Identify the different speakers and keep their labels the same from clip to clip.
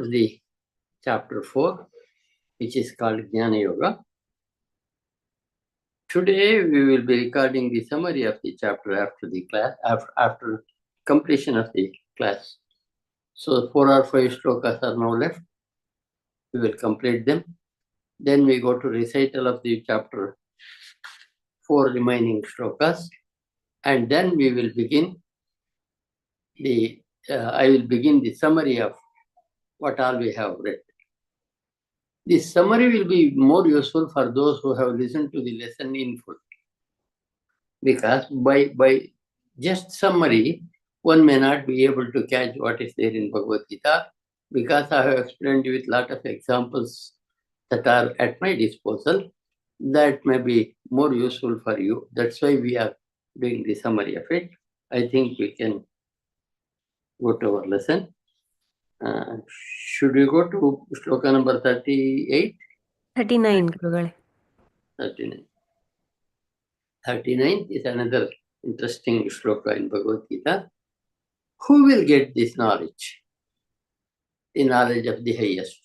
Speaker 1: to the chapter 4, which is called Jnana Yoga. Today we will be recording the summary of the chapter after the class, after completion of the class. So 4 or 5 shlokas are now left. We will complete them. Then we go to recital of the chapter 4 remaining shlokas, and then we will begin the. I will begin the summary of what all we have read. This summary will be more useful for those who have listened to the lesson in full. Because by just summary, one may not be able to catch what is there in Bhagavad Gita, because I have explained with a lot of examples that are at my disposal. That may be more useful for you. That's why we are doing the summary of it. I think we can go to our lesson. Should we go to shloka number 38?
Speaker 2: 39, Gurugale.
Speaker 1: 39. 39 is another interesting shloka in Bhagavad Gita. Who will get this knowledge? The knowledge of the highest.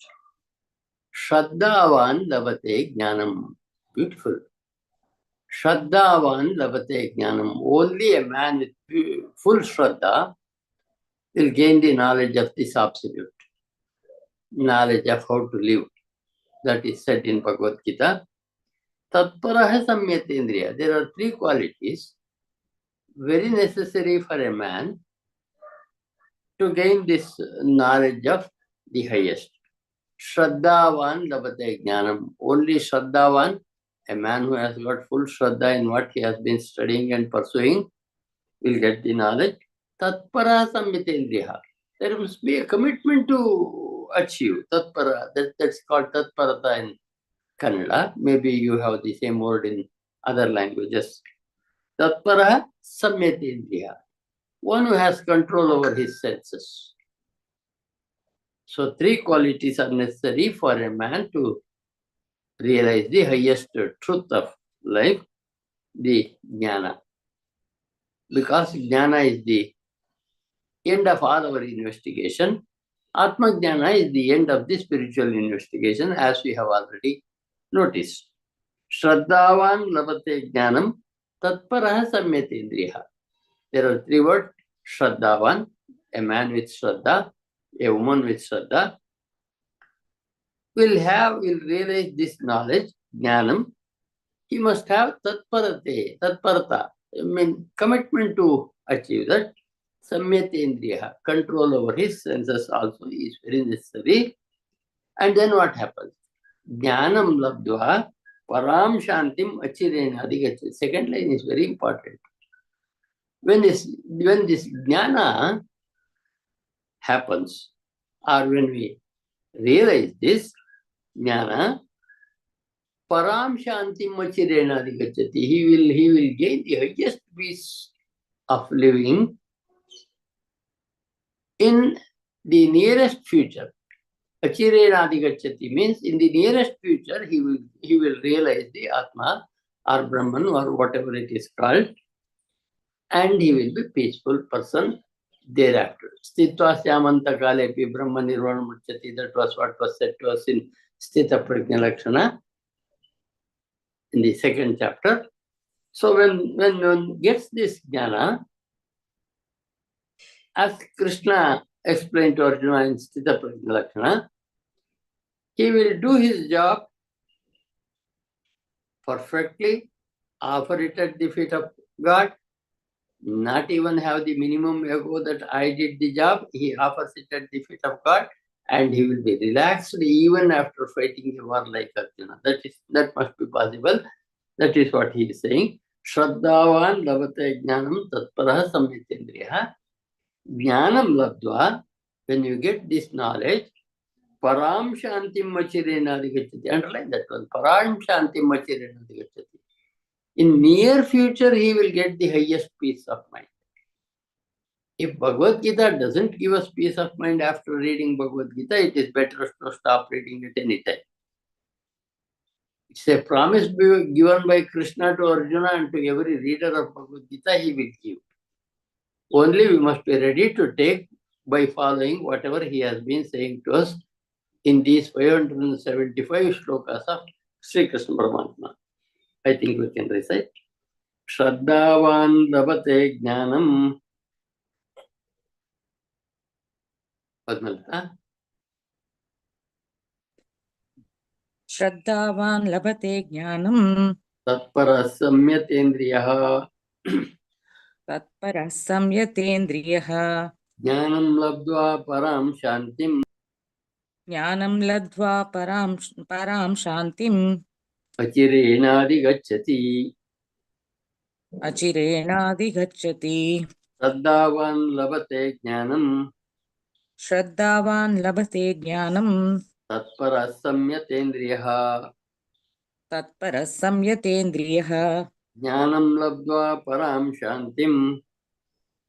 Speaker 1: Shraddhavan labate jnanam. Beautiful. Shraddhavan labate jnanam. Only a man with full shraddha will gain the knowledge of this absolute. Knowledge of how to live. That is said in Bhagavad Gita. Tatparaha samyatendriya. There are 3 qualities very necessary for a man to gain this knowledge of the highest. Shraddhavan labate jnanam. Only Shraddhavan, a man who has got full Shraddha in what he has been studying and pursuing, will get the knowledge. Tatpara samyatendriya. There must be a commitment to achieve. Tatpara. That's called Tatparata in Kannada. Maybe you have the same word in other languages. Tatpara samyatendriya. One who has control over his senses. So 3 qualities are necessary for a man to realize the highest truth of life, the jnana. Because jnana is the end of all our investigation. Atma jnana is the end of the spiritual investigation, as we have already noticed. Shraddhavan labate jnanam tatparaha samyatendriya. There are 3 words. Shraddhavan, a man with shraddha, a woman with shraddha, will realize this knowledge, jnanam. He must have tatparata, commitment to achieve that. Samyatendriya, control over his senses also is very necessary. And then what happens? Jnanam labdva param shantim achirena adhigacchati. Second line is very important. When this jnana happens, or when we realize this jnana, param shantim achirena adhigacchati. He will gain the highest peace of living in the nearest future. Achirena adhigacchati means in the nearest future he will realize the Atma or Brahman or whatever it is called, and he will be peaceful person thereafter. Sthitva syamanta kalepi Brahma nirvana muchyati. That was what was said to us in Sthita Prajna Lakshana in the 2nd chapter. So when one gets this jnana, as Krishna explained to Arjuna in Sthita Prajna Lakshana, he will do his job perfectly, offer it at the feet of God, not even have the minimum ego that I did the job. He offers it at the feet of God, and he will be relaxed even after fighting the war like Arjuna. That must be possible. That is what he is saying. Shraddhavan labate jnanam tatparaha samyatendriya. Jnanam labdva, when you get this knowledge, param shantim achirena adhigacchati. Underline that one. Param shantim achirena adhigacchati. In near future, he will get the highest peace of mind. If Bhagavad Gita doesn't give us peace of mind after reading Bhagavad Gita, it is better to stop reading it any time. It's a promise given by Krishna to Arjuna and to every reader of Bhagavad Gita, he will give. Only we must be ready to take by following whatever he has been saying to us in these 575 shlokas of Sri Krishna Paramatma. I think we can recite. Shraddhavan labate jnanam. Padmalata.
Speaker 3: Shraddhavan labate jnanam.
Speaker 1: Tatpara samyatendriyaha.
Speaker 3: Tatpara samyatendriyaha.
Speaker 1: Jnanam labdva param shantim.
Speaker 3: Jnanam ladva param shantim.
Speaker 1: Achirenadi gacchati.
Speaker 3: Achirenadhigacchati.
Speaker 1: Shraddhavan labate jnanam.
Speaker 3: Shraddhavan labate jnanam.
Speaker 1: Tatpara samyatendriyaha.
Speaker 3: Tatpara samyatendriyaha.
Speaker 1: Jnanam labdva param shantim.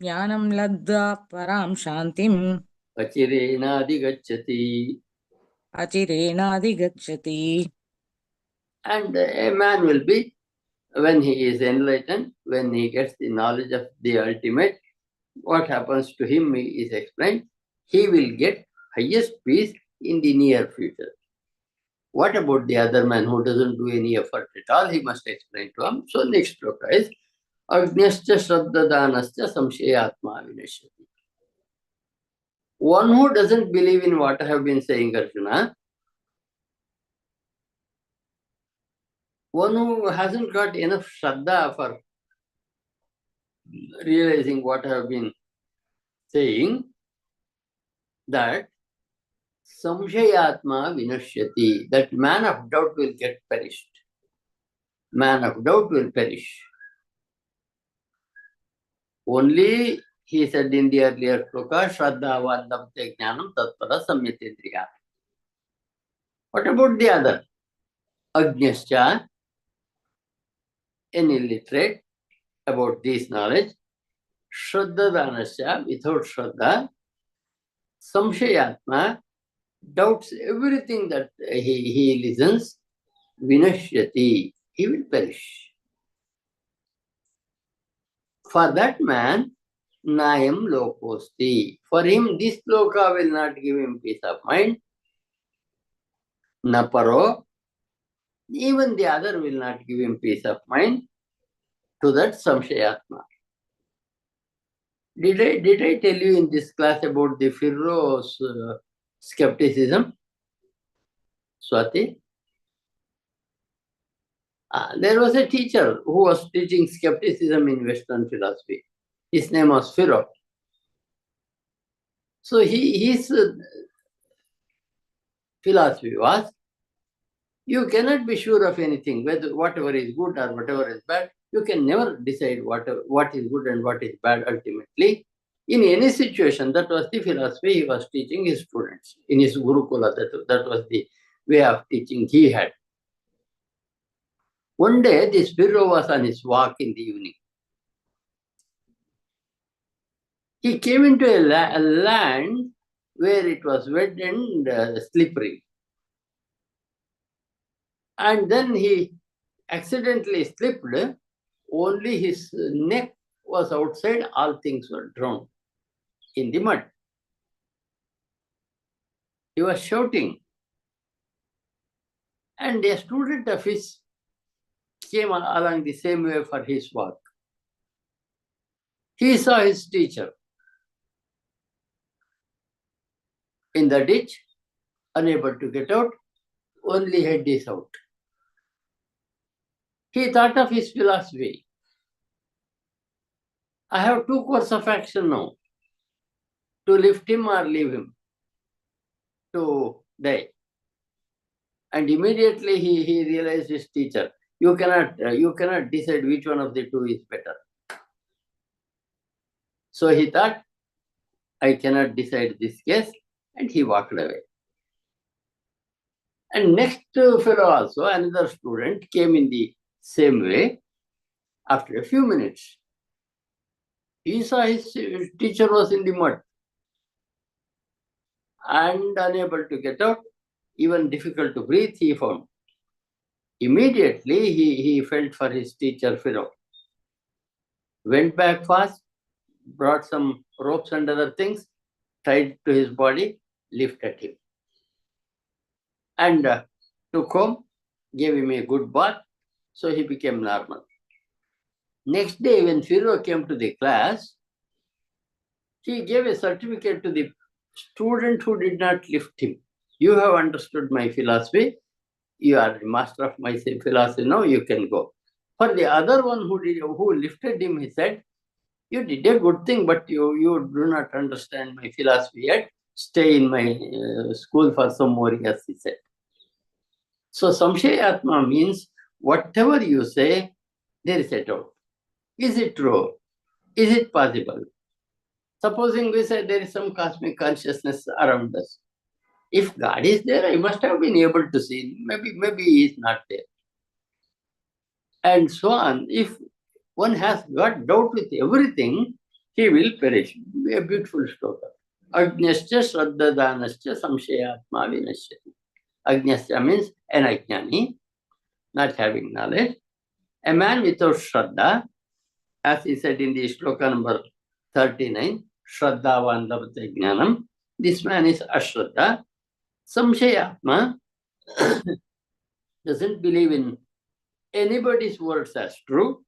Speaker 3: Jnanam ladva param shantim.
Speaker 1: Achirenadi gacchati.
Speaker 3: Achirenadhigacchati.
Speaker 1: And a man will be, when he is enlightened, when he gets the knowledge of the ultimate, what happens to him is explained. He will get highest peace in the near future. What about the other man who doesn't do any effort at all? He must explain to him. So next shloka is Agnyascha Shraddhadanascha Samshayatma Vinashyati. One who doesn't believe in what I have been saying, Arjuna, one who hasn't got enough Shraddha for realizing what I have been saying, that Samshayatma Vinashyati, that man of doubt will get perished. Man of doubt will perish. Only, he said in the earlier shloka, Shraddha Vadabte Jnanam Tatpara Samyatendriya. What about the other? Agnyascha, an illiterate about this knowledge, Shraddha Danascha, without Shraddha, Samshayatma, doubts everything that he listens, Vinashyati, he will perish. For that man, Nayam Lokosti. For him, this loka will not give him peace of mind. Naparo, even the other will not give him peace of mind. To that Samshayatma. Did I tell you in this class about the Pharaoh's skepticism? Swati? There was a teacher who was teaching skepticism in Western philosophy. His name was Pharaoh. So his philosophy was, you cannot be sure of anything, whether whatever is good or whatever is bad. You can never decide what is good and what is bad ultimately. In any situation, that was the philosophy he was teaching his students. In his Gurukula, that was the way of teaching he had. One day, this Pharaoh was on his walk in the evening. He came into a land where it was wet and slippery. And then he accidentally slipped, only his neck was outside, all things were drowned in the mud. He was shouting. And a student of his came along the same way for his walk. He saw his teacher in the ditch, unable to get out, only head is out. He thought of his philosophy. I have two courses of action now, to lift him or leave him, to die. And immediately he realized his teacher. You cannot decide which one of the two is better. So he thought, I cannot decide this case, and he walked away. And next fellow also, another student, came in the same way. After a few minutes, he saw his teacher was in the mud and unable to get out, even difficult to breathe, he found. Immediately, he felt for his teacher, Pharaoh. Went back fast, brought some ropes and other things, tied to his body, lifted him. and took home, gave him a good bath, so he became normal. Next day, when Pharaoh came to the class, he gave a certificate to the student who did not lift him. You have understood my philosophy. You are the master of my philosophy. Now you can go. For the other one who lifted him, he said, you did a good thing, but you do not understand my philosophy yet. Stay in my school for some more years, he said. So Samshayatma means whatever you say, there is a doubt. Is it true? Is it possible? Supposing we say there is some cosmic consciousness around us. If God is there, I must have been able to see. Maybe he is not there. And so on. If one has got doubt with everything, he will perish. A beautiful shloka. Agnyascha shraddhadanascha samshayatma vinashyati. Agnyascha means an ajnani, not having knowledge. A man without shraddha, as he said in the shloka number 39, shraddhavan labhate jnanam. This man is ashraddha. Samshayatma doesn't believe in anybody's words as true.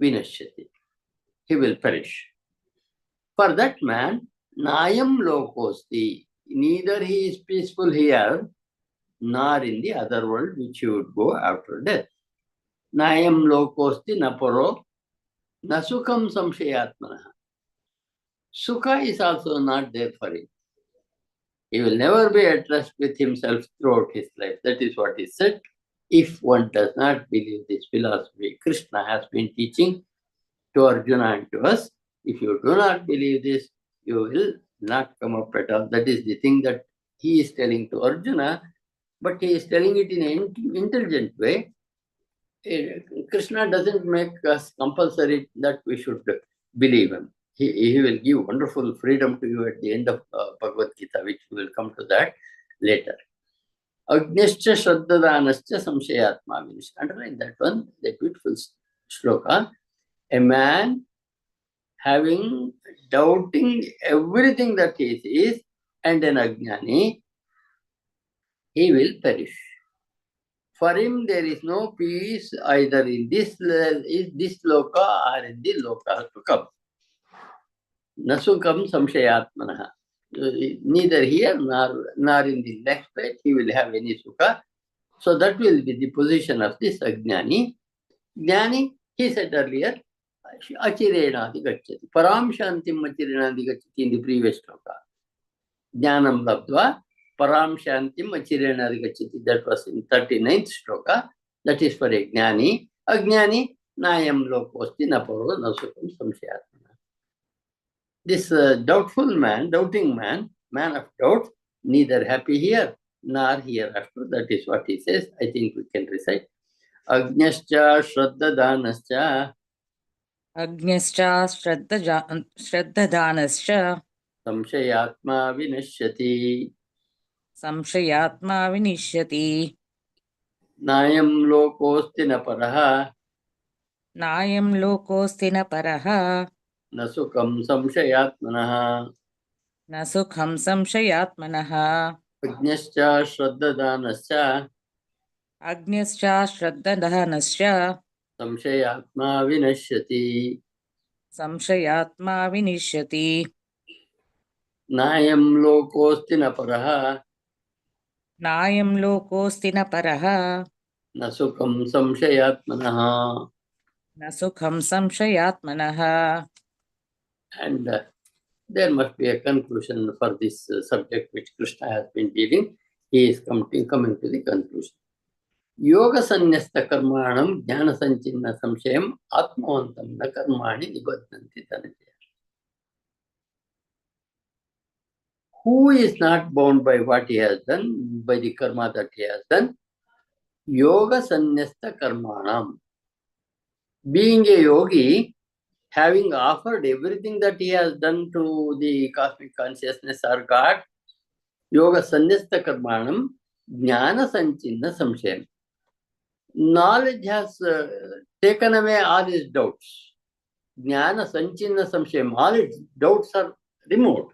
Speaker 1: Vinashyati. He will perish. For that man, Nayam Lokosti, neither he is peaceful here, nor in the other world which he would go after death. Nayam Lokosti Naparo, Nasukam Samshayatmana. Sukha is also not there for him. He will never be at rest with himself throughout his life. That is what is said. If one does not believe this philosophy, Krishna has been teaching to Arjuna and to us. If you do not believe this, you will not come up at all. That is the thing that he is telling to Arjuna, but he is telling it in an intelligent way. Krishna doesn't make us compulsory that we should believe him. He will give wonderful freedom to you at the end of Bhagavad Gita, which we will come to that later. Agnyascha shraddhadanascha samshayatma vinish. Underline that one, the beautiful shloka. A man doubting everything that he is and an ajnani, he will perish. For him, there is no peace either in this loka or in the loka to come. Nasukam samshayatmanaha. Neither here nor in the next place he will have any sukha. So that will be the position of this ajnani. Jnani, he said earlier, Achirenadi gacchati. Param shantim achirenadi gacchati in the previous shloka. Jnanam labdva, param shantim achirenadi gacchati. That was in 39th shloka. That is for a jnani. Ajnani, nayam lokosti naparo nasukam samshayatmana. This doubtful man, doubting man, man of doubt, neither happy here nor hereafter. That is what he says. I think we can recite. Agnyascha shraddhadanascha
Speaker 3: Agnyascha shraddhadanascha
Speaker 1: samshayatma vinashyati.
Speaker 3: samshayatma vinishyati.
Speaker 1: Nayam lokosti na paraha
Speaker 3: Nayam lokosti na paraha
Speaker 1: nasukam samshayatmanaha.
Speaker 3: na sukham samshayatmanaha.
Speaker 1: Agnyascha shraddhadanascha
Speaker 3: Agnyascha shraddhadanascha
Speaker 1: samshayatma vinashyati.
Speaker 3: samshayatma vinishyati.
Speaker 1: Nayam lokosti na paraha
Speaker 3: Nayam lokosti na paraha
Speaker 1: nasukam samshayatmanaha.
Speaker 3: na sukham samshayatmanaha.
Speaker 1: And there must be a conclusion for this subject which Krishna has been dealing. He is coming to the conclusion. Yoga sanyasta karmanam jnana sanchinna samshayam atmavantam na karmani nibadhanti dhanajaya. Who is not bound by what he has done, by the karma that he has done? Yoga sanyasta karmanam. Being a yogi, having offered everything that he has done to the cosmic consciousness or God, yoga sanyasta karmanam jnana sanchinna samshayam. Knowledge has taken away all his doubts. Jnana sanchinna samshayam. All his doubts are removed.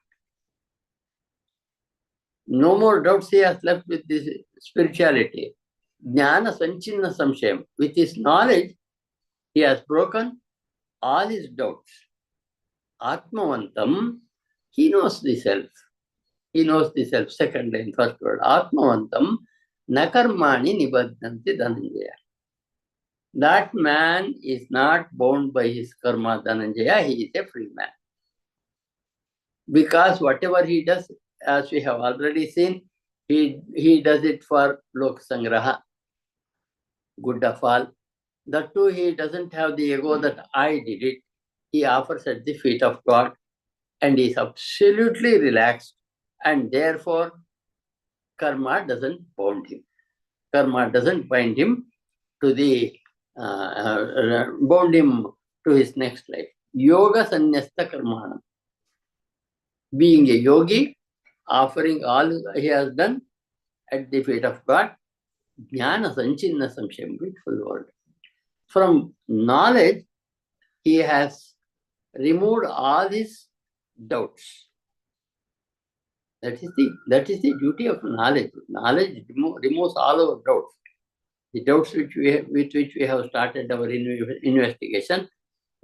Speaker 1: No more doubts he has left with this spirituality. Jnana Sanchinna Samshayam. With his knowledge, he has broken all his doubts. Atmavantam, he knows the self. He knows the self. Second line, first word. Atmavantam, nakarmani nibadhanti dhananjaya. That man is not bound by his karma dhananjaya. He is a free man. Because whatever he does, as we have already seen, he does it for lok sangraha, good of all. That too, he doesn't have the ego that I did it. He offers at the feet of God and is absolutely relaxed, and therefore karma doesn't bound him. Karma doesn't bind him to the bound him to his next life. Yoga sanyasta karmanam. Being a yogi, offering all he has done at the feet of God, jnana sanchinna samshayam, beautiful word. From knowledge, he has removed all his doubts. That is the duty of knowledge. Knowledge removes all our doubts. The doubts with which we have started our investigation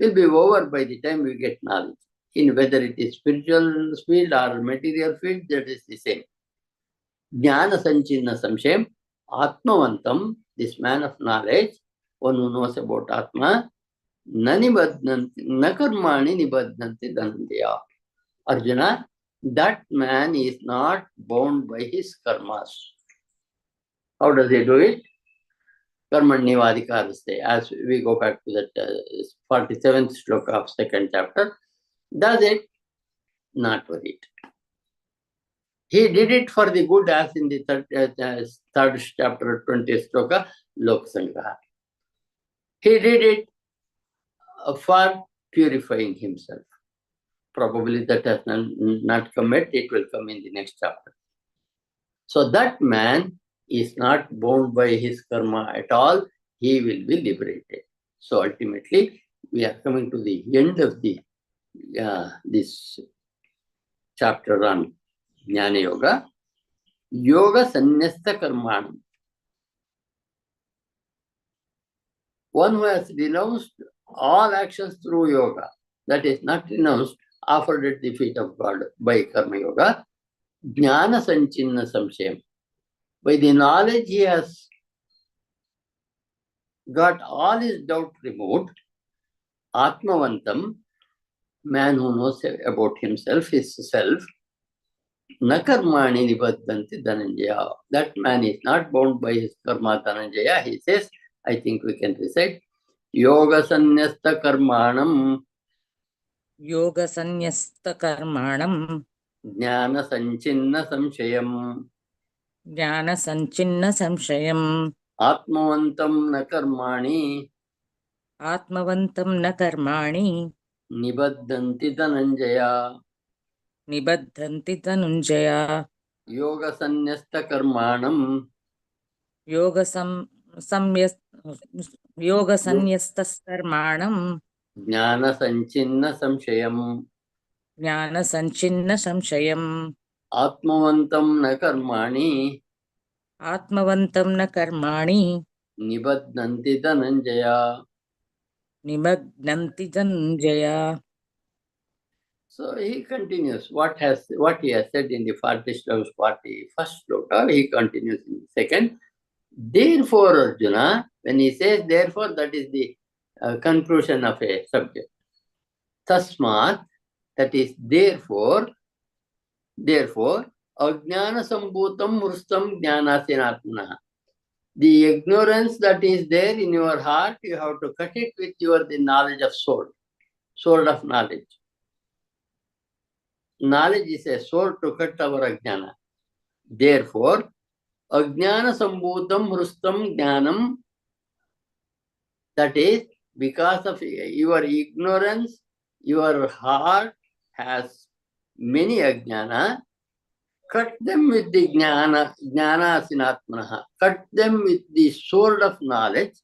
Speaker 1: will be over by the time we get knowledge. In whether it is spiritual field or material field, that is the same. Jnana Sanchinna Samshayam, Atmavantam, this man of knowledge, one who knows about Atma, Nakarmani Nibadhanti Dhananjaya. Arjuna, that man is not bound by his karmas. How does he do it? Karmanyavadikaraste. As we go back to that 47th shloka of second chapter, does it? Not for it. He did it for the good, as in the third chapter, 20th shloka, Lok Sangraha. He did it for purifying himself. Probably that has not come yet, it will come in the next chapter. So that man is not bound by his karma at all, he will be liberated. So ultimately, we are coming to the end of the this chapter on Jnana Yoga. Yoga Sanyasta Karmanam. One who has renounced all actions through yoga, that is not renounced, offered at the feet of God by Karma Yoga, Jnana Sanchinna Samshayam. By the knowledge he has got all his doubt removed, Atmavantam, man who knows about himself, his self, Nakarmani Nibadhanti Dhananjaya. That man is not bound by his karma Dhananjaya. He says, I think we can recite, Yoga Sanyasta Karmanam,
Speaker 3: Yoga Sanyasta Karmanam,
Speaker 1: Jnana Sanchinna Samshayam,
Speaker 3: Jnana Sanchinna Samshayam,
Speaker 1: Atmavantam Nakarmani,
Speaker 3: Atmavantam na Karmani,
Speaker 1: Nibadhanti Dhananjaya.
Speaker 3: Nibadhanti Dhanunjaya,
Speaker 1: Yoga Sanyasta Karmanam,
Speaker 3: Yoga Sanyastas Karmanam,
Speaker 1: Jnana Sanchinna Samshayam,
Speaker 3: Jnana Sanchinna Samshayam,
Speaker 1: Atmavantam Nakarmani,
Speaker 3: Atmavantam na Karmani,
Speaker 1: Nibadhanti Dhananjaya.
Speaker 3: Nibadhanti Dhanunjaya.
Speaker 1: So he continues what he has said in the 41st shloka, he continues in the second. Therefore, Arjuna, when he says therefore, that is the conclusion of a subject. Tasmat, that is therefore, ajnana sambhutam mrustam jnanasinatmana. The ignorance that is there in your heart, you have to cut it with the knowledge of sword of knowledge. Knowledge is a sword to cut our ajnana. Therefore, ajnana sambhutam mrustam jnanam, that is, because of your ignorance, your heart has many ajnana. Cut them with the jnana sinatmanaha. Cut them with the sword of knowledge.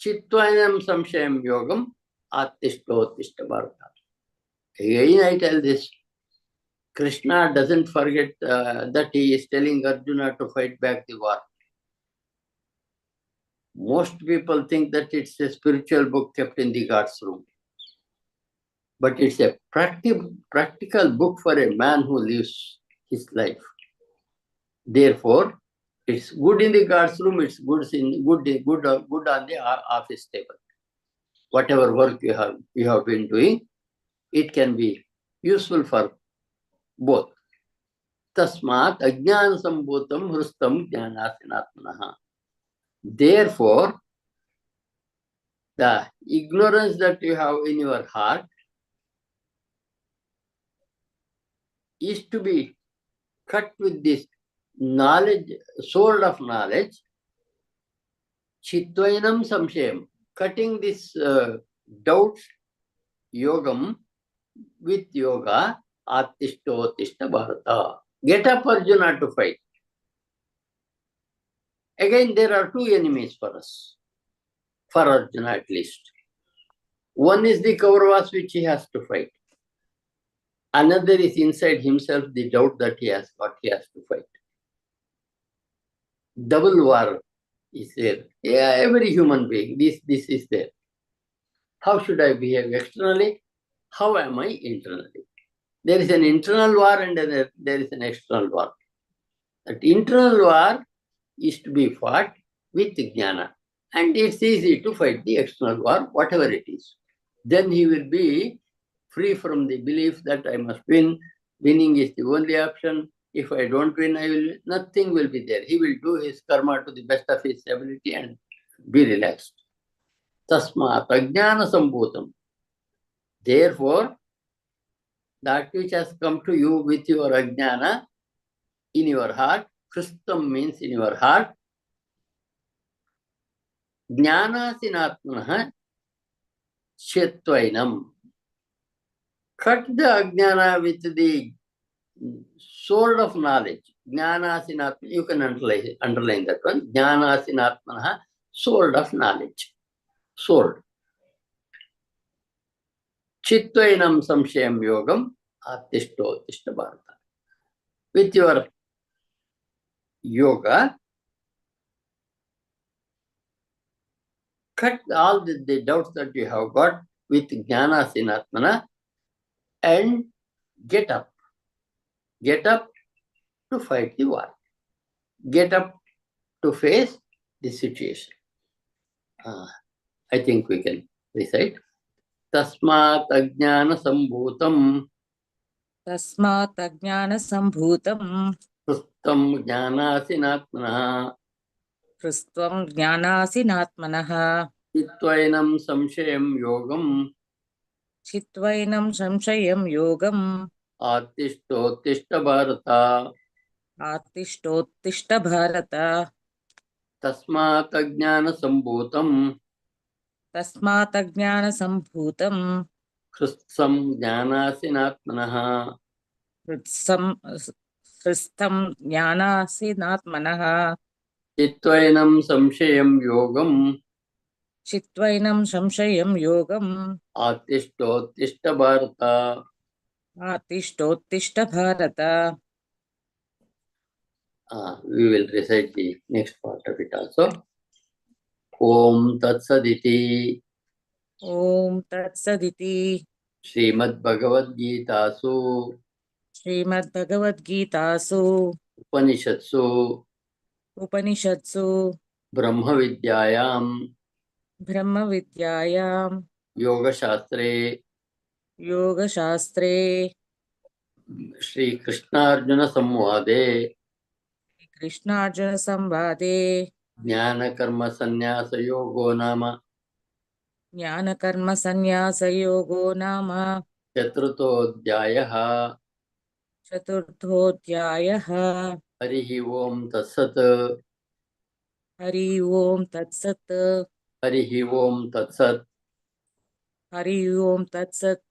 Speaker 1: Chitvanam samshayam yogam attishto bharata. Again I tell this. Krishna doesn't forget that he is telling Arjuna to fight back the war. Most people think that it's a spiritual book kept in the God's room. But it's a practical book for a man who lives his life. Therefore, it's good in the God's room, it's good on the office table. Whatever work you have been doing, it can be useful for both. Tasmat ajnana sambhutam hrustam jnanasinatmanaha. Therefore, the ignorance that you have in your heart is to be cut with this knowledge, sword of knowledge, chitvainam samshayam, cutting this doubts, yogam, with yoga, attishto tishta bharata. Get up, Arjuna, to fight. Again, there are two enemies for us, for Arjuna at least. One is the Kauravas which he has to fight. Another is inside himself, the doubt that he has got, he has to fight. Double war is there. Yeah, every human being, this is there. How should I behave externally? How am I internally? There is an internal war and there is an external war. That internal war is to be fought with jnana. And it's easy to fight the external war, whatever it is. Then he will be free from the belief that I must win. Winning is the only option. If I don't win, nothing will be there. He will do his karma to the best of his ability and be relaxed. Tasmat ajnana sambhutam. Therefore, that which has come to you with your ajnana in your heart, Kristam means in your heart, jnana sinatmanaha chetvainam. Cut the ajnana with the sword of knowledge. Jnana sinatmana, you can underline that one. Jnana sinatmanaha, sword of knowledge. Sword. Chitvainam samshayam yogam attishto tishta bharata. With your yoga, cut all the doubts that you have got with jnana sinatmana and get up. Get up to fight the war. Get up to face the situation. I think we can recite. Tasmat ajnana sambhutam.
Speaker 3: Tasmat ajnana sambhutam.
Speaker 1: Krustam jnanasinatmana.
Speaker 3: Krustvam jnanasinatmanaha.
Speaker 1: Chitvainam samshayam yogam.
Speaker 3: Chitvainam samshayam yogam.
Speaker 1: Attishtottishta bharata.
Speaker 3: Attishtottishta bharata.
Speaker 1: Tasmat ajnana sambhutam.
Speaker 3: Tasmat ajnana sambhutam.
Speaker 1: Krustam jnanasinatmana.
Speaker 3: Kristam jnanasinatmanaha.
Speaker 1: Chitvainam samshayam yogam.
Speaker 3: Chitvainam samshayam yogam.
Speaker 1: Attishtottishta bharata.
Speaker 3: Attishtottishta bharata.
Speaker 1: We will recite the next part of it also. Om Tat Saditi.
Speaker 3: Om Tat Saditi.
Speaker 1: Srimad Bhagavad Gitasu.
Speaker 3: Srimad Bhagavad Gitasu.
Speaker 1: Upanishatsu.
Speaker 3: Upanishatsu.
Speaker 1: Brahma Vidyayam.
Speaker 3: Brahma Vidyayam.
Speaker 1: Yoga Shastre.
Speaker 3: Yoga Shastre.
Speaker 1: Shri Krishna Arjuna Samvade.
Speaker 3: Krishna Arjuna Samvade.
Speaker 1: Jnana Karma Sannyasa Yogo Nama.
Speaker 3: Jnana Karma Sannyasa Yogo Nama.
Speaker 1: Chaturtodhyayaha.
Speaker 3: Chaturthodhyayaha.
Speaker 1: Harihi Om Tatsat.
Speaker 3: Hari Om Tatsat.
Speaker 1: Harihi Om Tatsat.
Speaker 3: Hari Om Tatsat.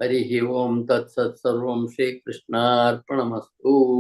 Speaker 1: Harihi Om Tatsat. Sarvam Shri Krishna Arpanamastu.